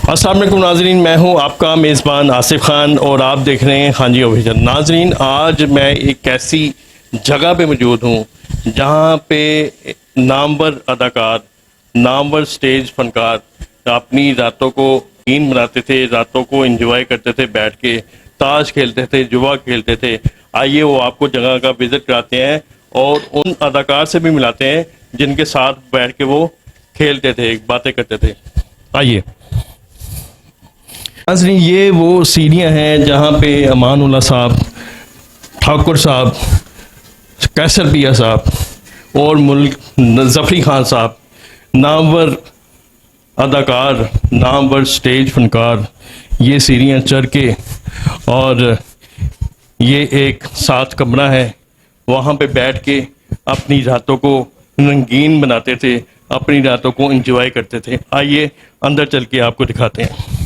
अस्सलाम वालेकुम नाजरीन, मैं हूं आपका मेज़बान आसिफ खान और आप देख रहे हैं खान जी ऑफिशियल। नाजरीन, आज मैं एक ऐसी जगह पे मौजूद हूं जहां पे नामवर अदाकार, नामवर स्टेज फनकार अपनी रातों को रंगीन बनाते थे, रातों को एंजॉय करते थे, बैठ के ताश खेलते थे, जुआ खेलते थे। आइए वो आपको जगह का विज़िट कराते हैं और उन अदाकार से भी मिलाते हैं जिनके साथ बैठ के वो खेलते थे, बातें करते थे। आइए नाज़रीन, ये वो सीढ़ियाँ हैं जहाँ पे अमानुल्लाह साहब, ठाकुर साहब, कैसर पिया साहब और मुल्क ज़फ़री खान साहब, नामवर अदाकार, नामवर स्टेज फनकार, ये सीढ़ियाँ चढ़ के, और ये एक साथ कमरा है, वहाँ पे बैठ के अपनी रातों को रंगीन बनाते थे, अपनी रातों को एंजॉय करते थे। आइए अंदर चल के आपको दिखाते हैं।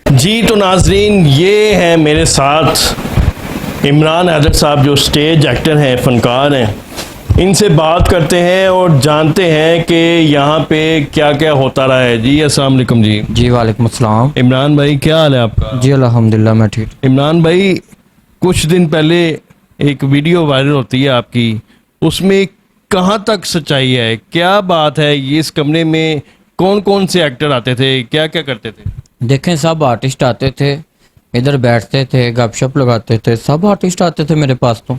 जी तो नाजरीन, ये है मेरे साथ इमरान हैदर साहब जो स्टेज एक्टर हैं, फ़नकार हैं। इनसे बात करते हैं और जानते हैं कि यहाँ पे क्या क्या होता रहा है। जी अस्सलाम वालेकुम। जी वालेकुम अस्सलाम। इमरान भाई, क्या हाल है आपका? जी अल्हम्दुलिल्लाह, मैं ठीक। इमरान भाई, कुछ दिन पहले एक वीडियो वायरल होती है आपकी, उसमें कहाँ तक सच्चाई है? क्या बात है? ये इस कमरे में कौन कौन से एक्टर आते थे, क्या क्या करते थे? देखें, सब आर्टिस्ट आते थे, इधर बैठते थे, गपशप लगाते थे। सब आर्टिस्ट आते थे मेरे पास। तो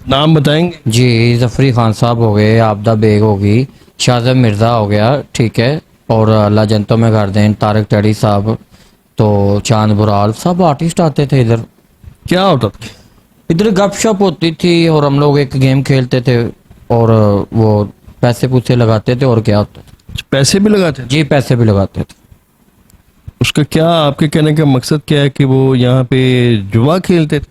नाम बताएंगे? जी, ज़फ़री खान साहब हो गए, आबदा बेग होगी, शाहज़ब मिर्ज़ा हो गया, ठीक है, और अल्लाह जनतों में कर दें, तारक टैडी साहब, तो चांद बुराल, सब आर्टिस्ट आते थे इधर। क्या होता था? इधर गपशप होती थी और हम लोग एक गेम खेलते थे और वो पैसे पूसे लगाते थे। और क्या होता था? पैसे भी लगाते थे? जी, पैसे भी लगाते थे। उसका क्या, आपके कहने का मकसद क्या है कि वो यहाँ पे जुआ खेलते थे?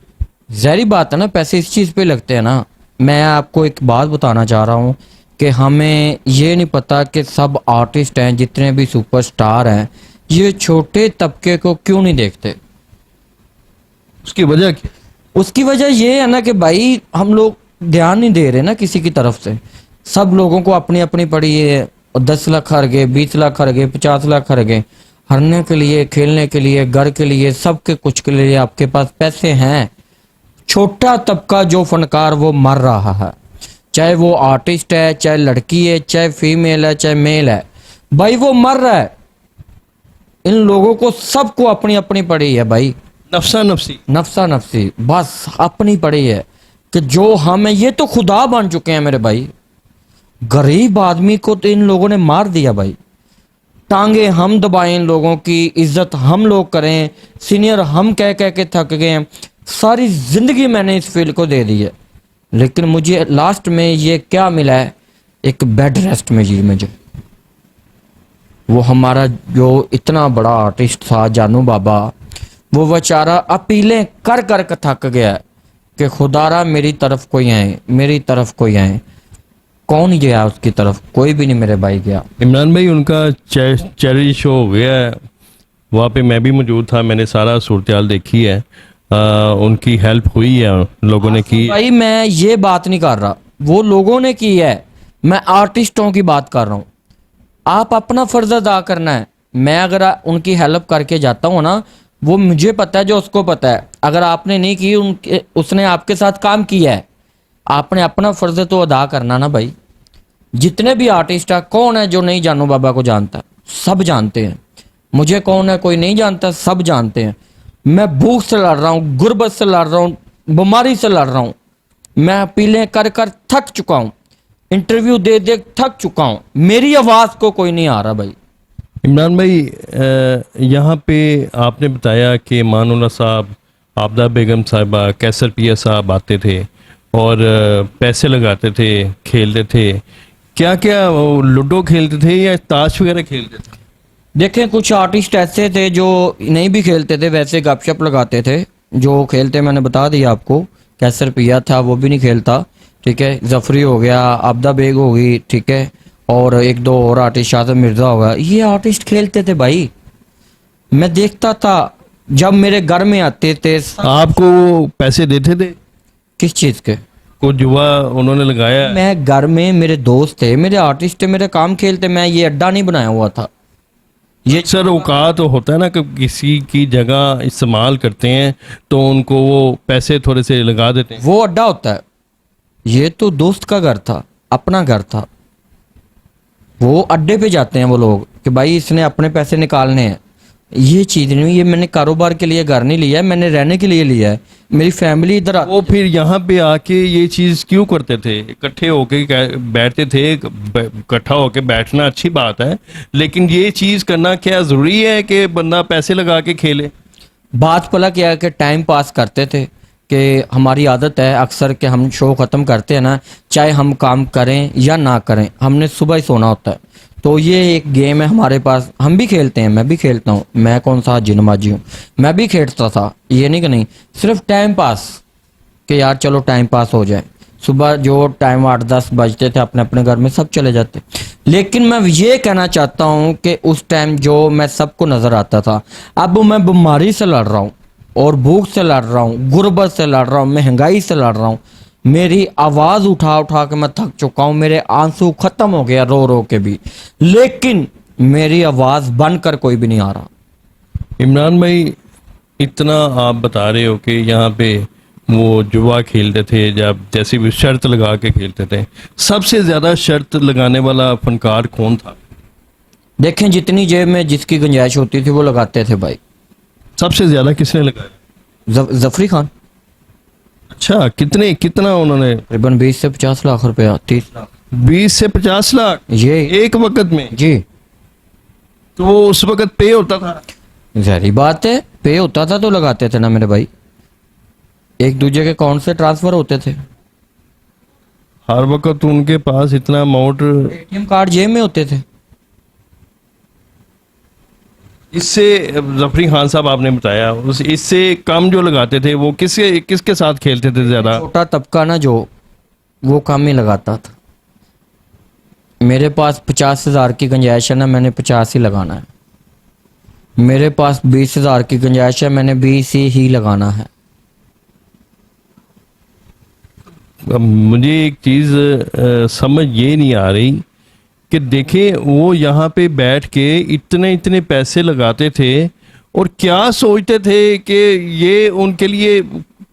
ज़ाहिर बात है ना, पैसे इस चीज़ पे लगते हैं ना। मैं आपको एक बात बताना चाह रहा हूँ कि हमें ये नहीं पता कि सब आर्टिस्ट हैं, जितने भी सुपरस्टार हैं, ये छोटे तबके को क्यों नहीं देखते। उसकी वजह क्या? उसकी वजह ये है ना कि भाई हम लोग ध्यान नहीं दे रहे ना किसी की तरफ से। सब लोगों को अपनी अपनी पड़ी है, 10 लाख हर गए, 20 लाख हर गए, 50 लाख हर गए, हरने के लिए, खेलने के लिए, घर के लिए, सबके कुछ के लिए आपके पास पैसे हैं। छोटा तबका जो फनकार वो मर रहा है, चाहे वो आर्टिस्ट है, चाहे लड़की है, चाहे फीमेल है, चाहे मेल है, भाई वो मर रहा है। इन लोगों को सबको अपनी अपनी पड़ी है भाई, नफसा नफसी, नफसा नफसी, बस अपनी पड़ी है कि जो हम है, ये तो खुदा बन चुके हैं मेरे भाई। गरीब आदमी को तो इन लोगों ने मार दिया भाई। टांगे हम दबाएं, इन लोगों की इज्जत हम लोग करें, सीनियर हम कह कह के थक गए हैं। सारी जिंदगी मैंने इस फील्ड को दे दी है, लेकिन मुझे लास्ट में ये क्या मिला है? एक बेड रेस्ट में जी मुझे। वो हमारा जो इतना बड़ा आर्टिस्ट था जानू बाबा, वो बेचारा अपीलें कर कर के थक गया कि खुदारा मेरी तरफ कोई आए, मेरी तरफ कोई आए। कौन गया उसकी तरफ? कोई भी नहीं मेरे भाई गया। इमरान भाई, उनका चैरिटी शो हो गया है, वहाँ पे मैं भी मौजूद था, मैंने सारा सूरत देखी है। उनकी हेल्प हुई है, लोगों ने की। भाई मैं ये बात नहीं कर रहा वो लोगों ने की है, मैं आर्टिस्टों की बात कर रहा हूँ। आप अपना फर्ज अदा करना है। मैं अगर उनकी हेल्प करके जाता हूँ ना, वो मुझे पता है, जो उसको पता है। अगर आपने नहीं की, उनके उसने आपके साथ काम किया है, आपने अपना फर्ज तो अदा करना ना भाई। जितने भी आर्टिस्ट है, कौन है जो नहीं जानू बाबा को जानता? सब जानते हैं। मुझे कौन है कोई नहीं जानता? सब जानते हैं। मैं भूख से लड़ रहा हूँ, गुर्बत से लड़ रहा हूँ, बीमारी से लड़ रहा हूँ। मैं अपीलें कर कर थक चुका हूँ, इंटरव्यू दे दे थक चुका हूँ। मेरी आवाज़ को कोई नहीं आ रहा भाई। इमरान भाई, यहाँ पे आपने बताया कि अमानुल्लाह साहब, आबदा बेगम साहिबा, कैसर पिया साहब आते थे और पैसे लगाते थे, खेलते थे। क्या क्या वो लूडो खेलते थे या ताश वगैरह खेलते थे? देखें, कुछ आर्टिस्ट ऐसे थे जो नहीं भी खेलते थे, वैसे गपशप लगाते थे। जो खेलते मैंने बता दिया आपको, कैसर पिया था, वो भी नहीं खेलता, ठीक है। ज़फ़री हो गया, आबदा बेग हो गई, ठीक है, और एक दो और आर्टिस्ट, शाहज़ब मिर्ज़ा हो गया, ये आर्टिस्ट खेलते थे भाई। मैं देखता था जब मेरे घर में आते थे। आपको पैसे देते थे? किस चीज़ के? को जुआ उन्होंने लगाया? मैं घर में, मेरे दोस्त थे, मेरे आर्टिस्ट थे, मेरे काम खेलते, मैं ये अड्डा नहीं बनाया हुआ था। ये अक्सर औकात होता है ना कि किसी की जगह इस्तेमाल करते हैं तो उनको वो पैसे थोड़े से लगा देते हैं। वो अड्डा होता है, ये तो दोस्त का घर था, अपना घर था। वो अड्डे पे जाते हैं वो लोग कि भाई इसने अपने पैसे निकालने हैं। ये चीज़ नहीं, ये मैंने कारोबार के लिए घर नहीं लिया है, मैंने रहने के लिए लिया है। मेरी फैमिली इधर वो फिर यहाँ पे आके ये चीज़ क्यों करते थे? इकट्ठे होके बैठते थे, इकट्ठा होके बैठना अच्छी बात है, लेकिन ये चीज़ करना क्या ज़रूरी है कि बंदा पैसे लगा के खेले? बात पला क्या है कि टाइम पास करते थे कि हमारी आदत है अक्सर कि हम शो ख़त्म करते हैं ना, चाहे हम काम करें या ना करें, हमने सुबह ही सोना होता है। तो ये एक गेम है हमारे पास, हम भी खेलते हैं, मैं भी खेलता हूँ। मैं कौन सा जिनमाजी हूँ, मैं भी खेलता था, ये नहीं कि नहीं। सिर्फ टाइम पास कि यार चलो टाइम पास हो जाए। सुबह जो टाइम 8-10 बजते थे अपने अपने घर में सब चले जाते। लेकिन मैं ये कहना चाहता हूँ कि उस टाइम जो मैं सबको नज़र आता था, अब मैं बीमारी से लड़ रहा हूँ और भूख से लड़ रहा हूँ, गुर्बत से लड़ रहा हूँ, महंगाई से लड़ रहा हूँ। मेरी आवाज़ उठा उठा के मैं थक चुका हूँ, मेरे आंसू ख़त्म हो गया रो रो के भी, लेकिन मेरी आवाज़ बनकर कोई भी नहीं आ रहा। इमरान भाई, इतना आप बता रहे हो कि यहाँ पे वो जुआ खेलते थे, जब जैसे भी शर्त लगा के खेलते थे, सबसे ज़्यादा शर्त लगाने वाला फनकार कौन था? देखें, जितनी जेब में जिसकी गुंजाइश होती थी वो लगाते थे भाई। सबसे ज़्यादा किसने लगाया? जफरी खान। अच्छा, कितना उन्होंने? तकरीबन 20 से 50 लाख रुपया, 30 लाख। 20 से 50 लाख ये एक वक्त में? जी, तो वो उस वक्त पे होता था? जहरी बात है, पे होता था तो लगाते थे ना मेरे भाई, एक दूसरे के अकाउंट से ट्रांसफर होते थे। हर वक्त उनके पास इतना अमाउंट? एटीएम कार्ड जेब में होते थे। इससे जफरी खान साहब आपने बताया, इससे कम जो लगाते थे वो किसके साथ खेलते थे ज्यादा? छोटा तबका ना जो, वो कम ही लगाता था। मेरे पास 50,000 की गुंजाइश है ना, मैंने 50 ही लगाना है। मेरे पास 20,000 की गुंजाइश है, मैंने 20 ही लगाना है। अब मुझे एक चीज समझ ये नहीं आ रही कि देखें, वो यहाँ पे बैठ के इतने इतने पैसे लगाते थे और क्या सोचते थे कि ये उनके लिए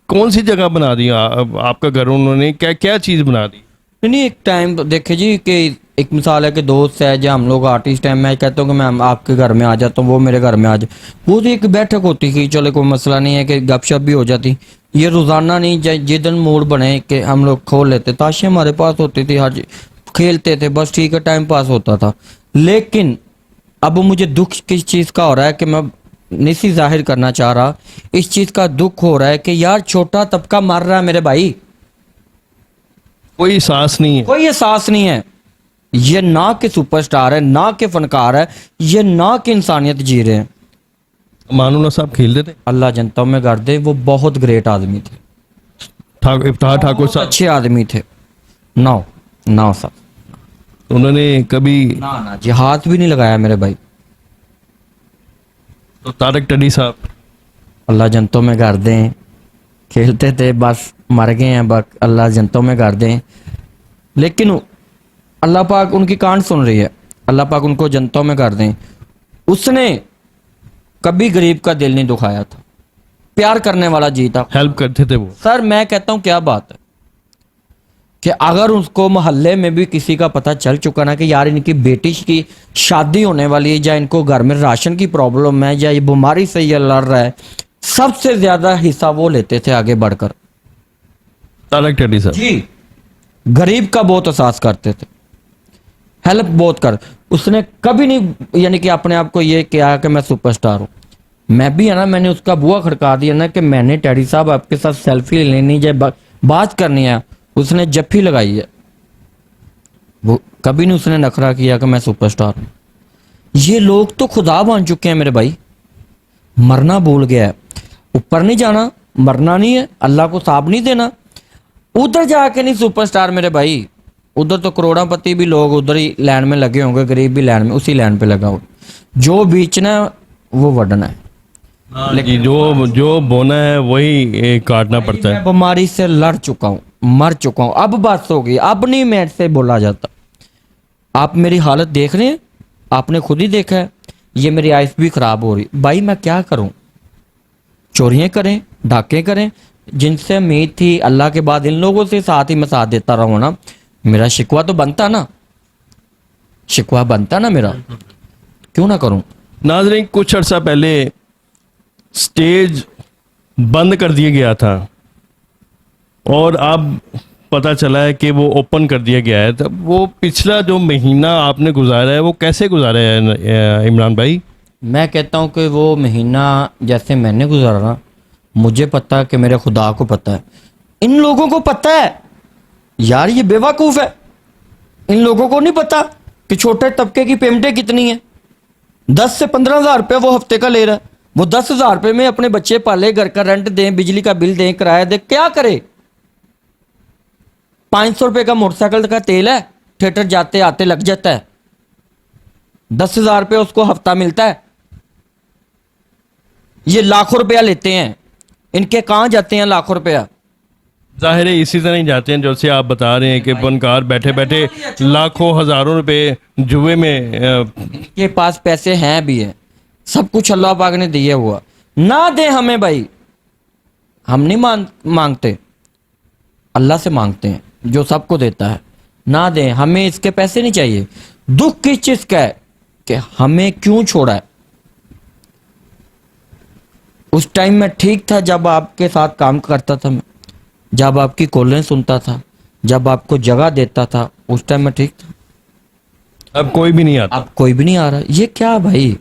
कौन सी जगह बना दी आपका घर? उन्होंने क्या क्या चीज़ बना दी? नहीं, एक टाइम देखे जी कि एक मिसाल है कि दोस्त है जब हम लोग आर्टिस्ट हैं, मैं कहता हूँ कि मैं आपके घर में आ जाता हूँ, वो मेरे घर में आ जाए, वो तो एक बैठक होती कि चलो कोई मसला नहीं है कि गपशप भी हो जाती। ये रोज़ाना नहीं, जिस दिन मूड बने कि हम लोग खोल लेते, ताशें हमारे पास होती थी, हर खेलते थे, बस ठीक है, टाइम पास होता था। लेकिन अब मुझे दुख किस चीज़ का हो रहा है कि मैं नहीं जाहिर करना चाह रहा, इस चीज़ का दुख हो रहा है कि यार छोटा तबका मर रहा है मेरे भाई, कोई एहसास नहीं है। कोई एहसास नहीं है। ये ना कि सुपरस्टार है, ना कि फनकार है, ये ना कि इंसानियत जी रहे हैं। मानुल्लाह साहब खेलते थे? अल्लाह जनता में कर दे, वो बहुत ग्रेट आदमी थे, इफ्तार ठाकुर बहुत साहब अच्छे आदमी थे। नाउ नाउ साहब, उन्होंने कभी? ना जी, हाथ भी नहीं लगाया मेरे भाई। तो तारक टडी साहब? अल्लाह जनतों में कर दें, खेलते थे, बस मर गए हैं, बस अल्लाह जनतों में कर दें। लेकिन अल्लाह पाक उनकी कान सुन रही है, अल्लाह पाक उनको जनतों में कर दें। उसने कभी गरीब का दिल नहीं दुखाया था, प्यार करने वाला जी था। हेल्प करते थे वो? सर मैं कहता हूँ क्या बात है कि अगर उसको मोहल्ले में भी किसी का पता चल चुका ना कि यार इनकी बेटी की शादी होने वाली है, या इनको घर में राशन की प्रॉब्लम है, या ये बीमारी से ये लड़ रहा है, सबसे ज्यादा हिस्सा वो लेते थे आगे बढ़कर। तारक टडी साहब जी, गरीब का बहुत एहसास करते थे, हेल्प बहुत कर। उसने कभी नहीं यानी कि अपने आप को ये किया कि मैं सुपरस्टार हूँ। मैं भी है ना, मैंने उसका बुआ खड़का दिया ना कि मैंने टैडी साहब आपके साथ सेल्फी लेनी है, बात करनी है, उसने जफ्फी लगाई है। वो कभी नहीं उसने नखरा किया कि मैं सुपरस्टार हूँ। ये लोग तो खुदा बन चुके हैं मेरे भाई। मरना भूल गया है, ऊपर नहीं जाना, मरना नहीं है, अल्लाह को साब नहीं देना, उधर जाके नहीं सुपरस्टार मेरे भाई। उधर तो करोड़ापति भी लोग उधर ही लाइन में लगे होंगे, गरीब भी लाइन में, उसी लाइन पे लगा हो। जो बेचना है वो वडना है, लेकिन जो बोना है वही काटना पड़ता है। मैं बीमारी से लड़ चुका हूँ, मर चुका हूँ, अब बस हो गई, अब नहीं मेरे से बोला जाता। आप मेरी हालत देख रहे हैं, आपने खुद ही देखा है। ये मेरी आइस भी ख़राब हो रही। भाई मैं क्या करूं? चोरियां करें, डाके करें, जिनसे उम्मीद थी अल्लाह के बाद इन लोगों से साथ ही मैं साथ देता रहूं ना, मेरा शिकवा तो बनता ना, शिकवा बनता ना मेरा, क्यों ना करूं? नाज़रीन, कुछ अर्सा पहले स्टेज बंद कर दिया गया था और अब पता चला है कि वो ओपन कर दिया गया है। तो वो पिछला जो महीना आपने गुजारा है वो कैसे गुजारा है इमरान भाई? मैं कहता हूं कि वो महीना जैसे मैंने गुजारा ना, मुझे पता है कि मेरे खुदा को पता है, इन लोगों को पता है यार, ये बेवकूफ़ है। इन लोगों को नहीं पता कि छोटे तबके की पेमेंटें कितनी हैं। 10 से 15 हज़ार रुपये वो हफ्ते का ले रहा है। वो 10 हज़ार रुपये में अपने बच्चे पाले, घर का रेंट दें, बिजली का बिल दें, किराया दें, क्या करे? 500 रुपये का मोटरसाइकिल का तेल है, थिएटर जाते आते लग जाता है। 10 हज़ार रुपये उसको हफ्ता मिलता है। ये लाखों रुपया लेते हैं, इनके कहाँ जाते हैं लाखों रुपया? जाहिर है इसी तरह ही जाते हैं जैसे आप बता रहे हैं कि फनकार बैठे बैठे लाखों हज़ारों रुपए जुए में के पास पैसे हैं भी है, सब कुछ अल्लाह पाक ने दिया हुआ। ना दे हमें भाई, हम नहीं मांगते, अल्लाह से मांगते हैं जो सबको देता है। ना दे हमें, इसके पैसे नहीं चाहिए। दुख किस चीज का है कि हमें क्यों छोड़ा है? उस टाइम में ठीक था जब आपके साथ काम करता था मैं, जब आपकी कॉलें सुनता था, जब आपको जगह देता था, उस टाइम में ठीक था। अब कोई भी नहीं आता। अब कोई भी नहीं आ रहा। ये क्या भाई,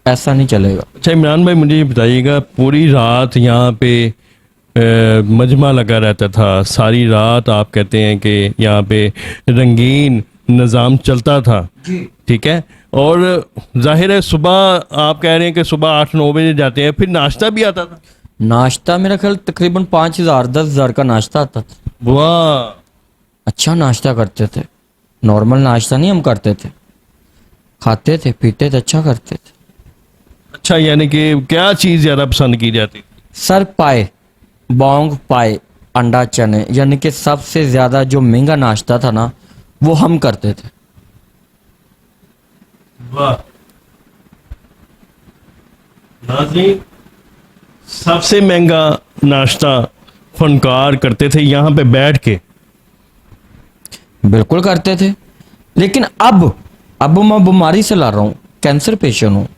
ऐसा नहीं चलेगा। अच्छा इमरान भाई, मुझे ये बताइएगा, पूरी रात यहाँ पे मजमा लगा रहता था, सारी रात आप कहते हैं कि यहाँ पे रंगीन निज़ाम चलता था, ठीक है? और जाहिर है सुबह आप कह रहे हैं कि सुबह 8-9 बजे जाते हैं, फिर नाश्ता भी आता था? नाश्ता मेरा ख्याल तकरीबन 5,000 10,000 का नाश्ता आता था। वाह, अच्छा नाश्ता करते थे, नॉर्मल नाश्ता नहीं हम करते थे, खाते थे पीते थे, अच्छा करते थे। अच्छा, यानी कि क्या चीज़ ज़्यादा पसंद की जाती थी? सर पाए, बोंग पाए, अंडा चने, यानी कि सबसे ज्यादा जो महंगा नाश्ता था ना, वो हम करते थे। वाह नाज़रीन, सबसे महंगा नाश्ता फनकार करते थे यहाँ पे बैठ के। बिल्कुल करते थे, लेकिन अब मैं बीमारी से लड़ रहा हूँ, कैंसर पेशेंट हूँ।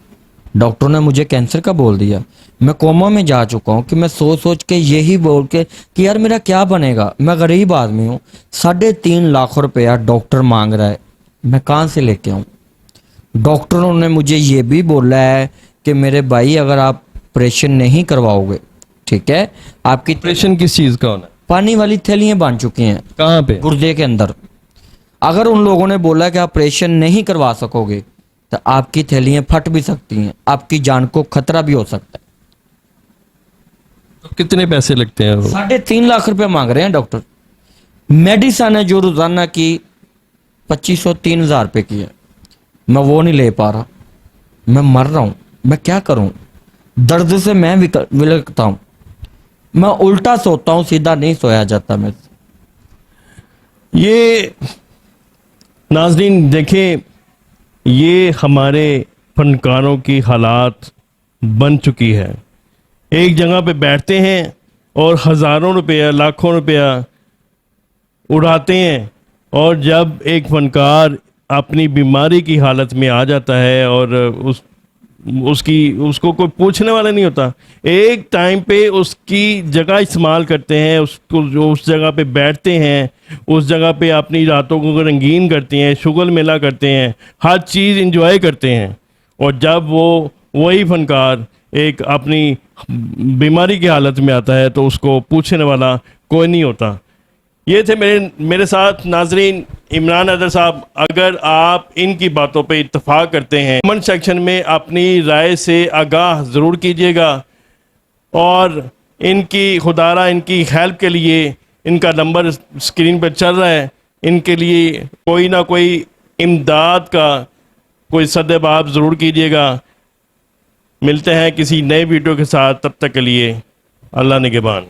डॉक्टर ने मुझे कैंसर का बोल दिया, मैं कोमा में जा चुका हूँ कि मैं सोच सोच के यही बोल के कि यार मेरा क्या बनेगा। मैं गरीब आदमी हूँ, 3.5 लाख रुपया डॉक्टर मांग रहा है, मैं कहाँ से लेके आऊँ? डॉक्टरों ने मुझे ये भी बोला है कि मेरे भाई अगर आप ऑपरेशन नहीं करवाओगे, ठीक है, आपकी ऑपरेशन किस चीज़ का होना है? पानी वाली थैलियाँ बन चुकी हैं कहाँ पे? गुर्दे के अंदर। अगर उन लोगों ने बोला कि ऑपरेशन नहीं करवा सकोगे तो आपकी थैलियाँ फट भी सकती हैं, आपकी जान को खतरा भी हो सकता है। तो कितने पैसे लगते हैं वो? 3.5 लाख रुपए मांग रहे हैं डॉक्टर। मेडिसन है जो रोजाना की 2500-3000 रुपए की है, मैं वो नहीं ले पा रहा, मैं मर रहा हूं, मैं क्या करूं? दर्द से मैं विलखता हूं, मैं उल्टा सोता हूं, सीधा नहीं सोया जाता मैं। ये नाज़रीन देखें, ये हमारे फनकारों की हालात बन चुकी है। एक जगह पे बैठते हैं और हज़ारों रुपया लाखों रुपया उड़ाते हैं, और जब एक फनकार अपनी बीमारी की हालत में आ जाता है और उसको कोई पूछने वाला नहीं होता, एक टाइम पे उसकी जगह इस्तेमाल करते हैं, उसको जो उस जगह पे बैठते हैं, उस जगह पे अपनी रातों को रंगीन करते हैं, शुगल मेला करते हैं, हर चीज़ इंजॉय करते हैं। और जब वही फनकार एक अपनी बीमारी की हालत में आता है तो उसको पूछने वाला कोई नहीं होता। ये थे मेरे साथ नाजरीन इमरान हैदर साहब। अगर आप इनकी बातों पे इत्तेफाक करते हैं, कमेंट सेक्शन में अपनी राय से आगाह ज़रूर कीजिएगा, और इनकी खुदारा इनकी हेल्प के लिए इनका नंबर स्क्रीन पर चल रहा है, इनके लिए कोई ना कोई इमदाद का कोई सद्देबाब ज़रूर कीजिएगा। मिलते हैं किसी नए वीडियो के साथ, तब तक के लिए अल्लाह निगहबान।